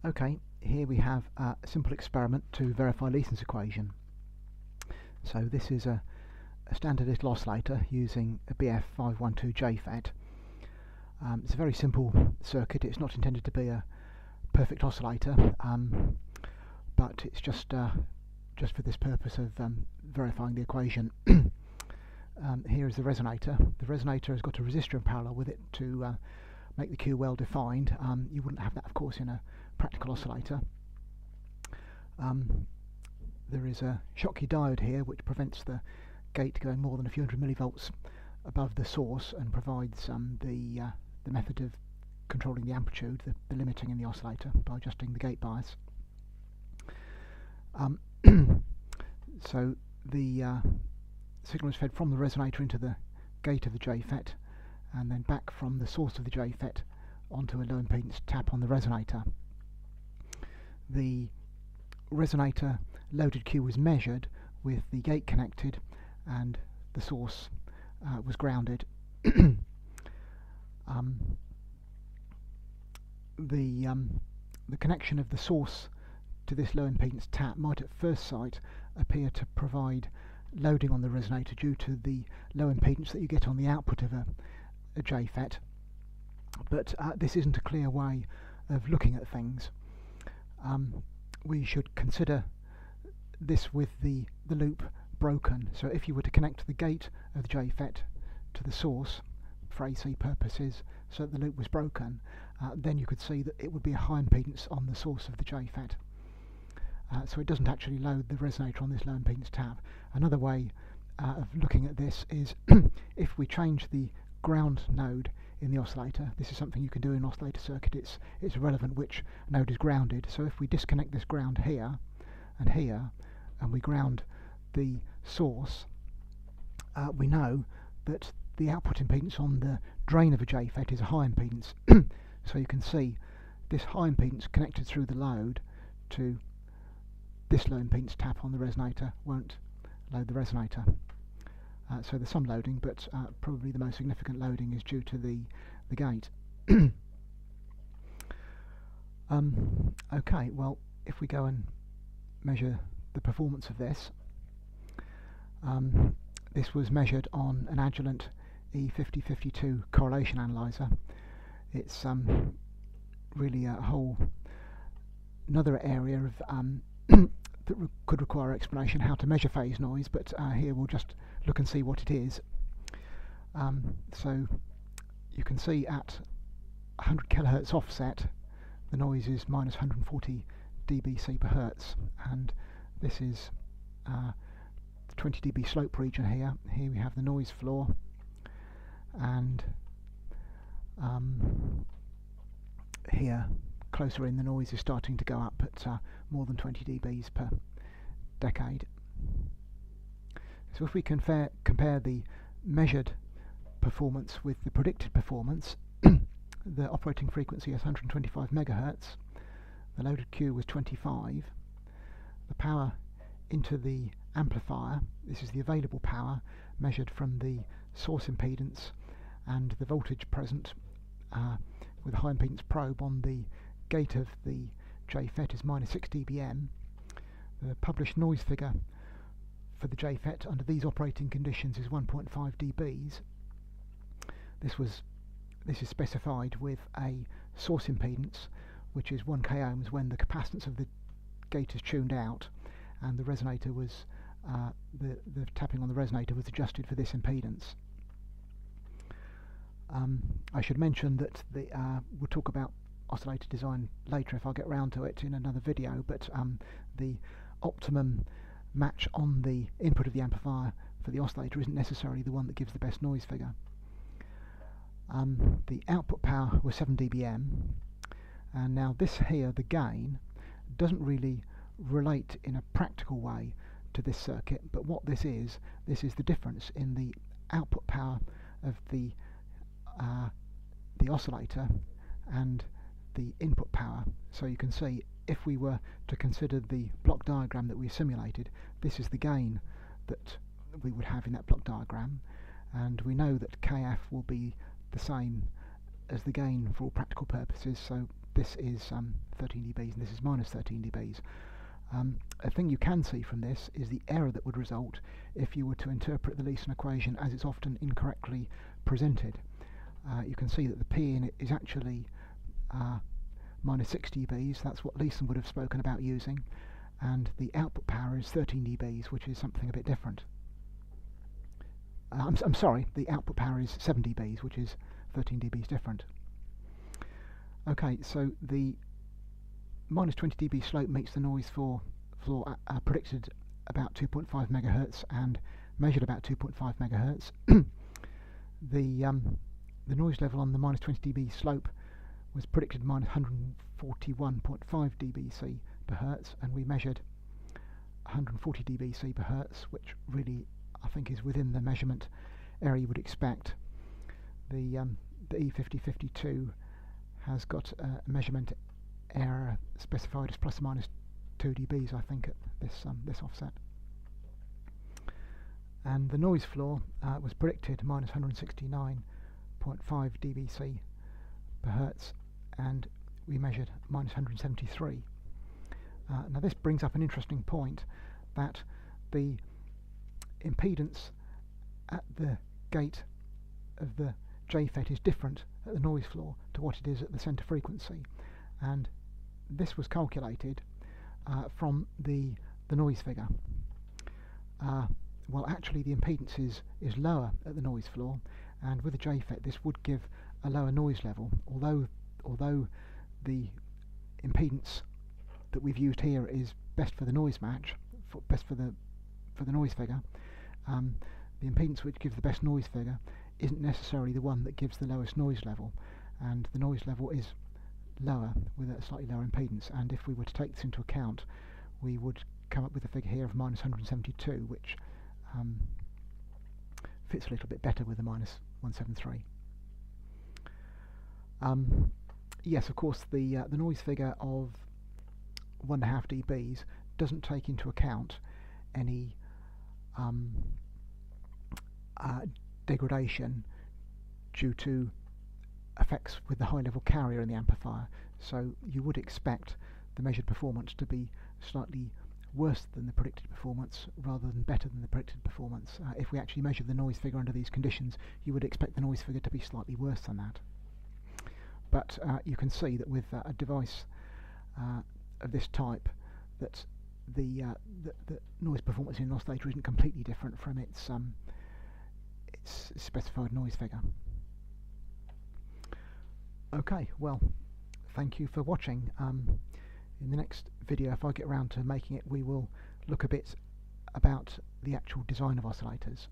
Okay, here we have a simple experiment to verify Leeson's equation. So this is a standard little oscillator using a BF512 JFET. It's a very simple circuit. It's not intended to be a perfect oscillator, but it's just for this purpose of verifying the equation. Here is the resonator. The resonator has got a resistor in parallel with it to make the Q well defined. You wouldn't have that, of course, in a practical oscillator. There is a Schottky diode here which prevents the gate going more than a few hundred millivolts above the source and provides the method of controlling the amplitude, the limiting in the oscillator by adjusting the gate bias. So the signal is fed from the resonator into the gate of the JFET and then back from the source of the JFET onto a low impedance tap on the resonator. The resonator loaded Q was measured with the gate connected and the source was grounded. The connection of the source to this low impedance tap might at first sight appear to provide loading on the resonator due to the low impedance that you get on the output of a JFET, but this isn't a clear way of looking at things. We should consider this with the loop broken. So if you were to connect the gate of the JFET to the source for AC purposes so that the loop was broken, then you could see that it would be a high impedance on the source of the JFET. So it doesn't actually load the resonator on this low impedance tab. Another way of looking at this is if we change the ground node in the oscillator. This is something you can do in an oscillator circuit. It's irrelevant which node is grounded. So if we disconnect this ground here and here, and we ground the source, we know that the output impedance on the drain of a JFET is a high impedance. So you can see this high impedance connected through the load to this low impedance tap on the resonator won't load the resonator. So there's some loading, but probably the most significant loading is due to the gate. Okay, well, if we go and measure the performance of this, this was measured on an Agilent E5052 correlation analyzer. It's really another area of that could require explanation how to measure phase noise, but here we'll just look and see what it is. So you can see at 100 kHz offset the noise is minus 140 dBc per hertz, and this is the 20 dB slope region here. Here we have the noise floor, and here closer in the noise is starting to go up at more than 20 dBs per decade. So if we compare the measured performance with the predicted performance, the operating frequency is 125 megahertz, the loaded Q was 25, the power into the amplifier, this is the available power measured from the source impedance, and the voltage present with a high impedance probe on the gate of the JFET is minus 6 dBm. The published noise figure for the JFET under these operating conditions is 1.5 dBs. This is specified with a source impedance which is 1 k ohms when the capacitance of the gate is tuned out, and the resonator was the tapping on the resonator was adjusted for this impedance. I should mention that we'll talk about oscillator design later if I get round to it in another video, but the optimum match on the input of the amplifier for the oscillator isn't necessarily the one that gives the best noise figure. The output power was 7 dBm, and now this here, the gain, doesn't really relate in a practical way to this circuit, but what this is the difference in the output power of the oscillator and the input power. So you can see if we were to consider the block diagram that we simulated, this is the gain that we would have in that block diagram, and we know that KF will be the same as the gain for all practical purposes, so this is 13 dBs and this is minus 13 dBs. A thing you can see from this is the error that would result if you were to interpret the Leeson equation as it's often incorrectly presented. You can see that the P in it is actually minus 6 dBs, that's what Leeson would have spoken about using, and the output power is 13 dBs, which is something a bit different. I'm sorry, the output power is 7 dBs, which is 13 dBs different. Okay, so the minus 20 dB slope meets the noise floor predicted about 2.5 megahertz and measured about 2.5 megahertz. The noise level on the minus 20 dB slope was predicted minus 141.5 dBc per hertz, and we measured 140 dBc per hertz, which really I think is within the measurement area you would expect. The E5052 has got a measurement error specified as plus or minus 2 dBs, I think, at this offset. And the noise floor was predicted minus 169.5 dBc per hertz, and we measured minus 173. Now this brings up an interesting point, that the impedance at the gate of the JFET is different at the noise floor to what it is at the centre frequency, and this was calculated from the noise figure. Well, actually the impedance is lower at the noise floor, and with the JFET this would give a lower noise level, although the impedance that we've used here is best for the noise match, best for the noise figure. The impedance which gives the best noise figure isn't necessarily the one that gives the lowest noise level, and the noise level is lower with a slightly lower impedance, and if we were to take this into account we would come up with a figure here of minus 172, which fits a little bit better with the minus 173. Yes, of course the noise figure of 1.5 dBs doesn't take into account any degradation due to effects with the high level carrier in the amplifier, so you would expect the measured performance to be slightly worse than the predicted performance rather than better than the predicted performance. If we actually measure the noise figure under these conditions, you would expect the noise figure to be slightly worse than that. But you can see that with a device of this type, that the noise performance in an oscillator isn't completely different from its specified noise figure. Okay, well, thank you for watching. In the next video, if I get around to making it, we will look a bit about the actual design of oscillators.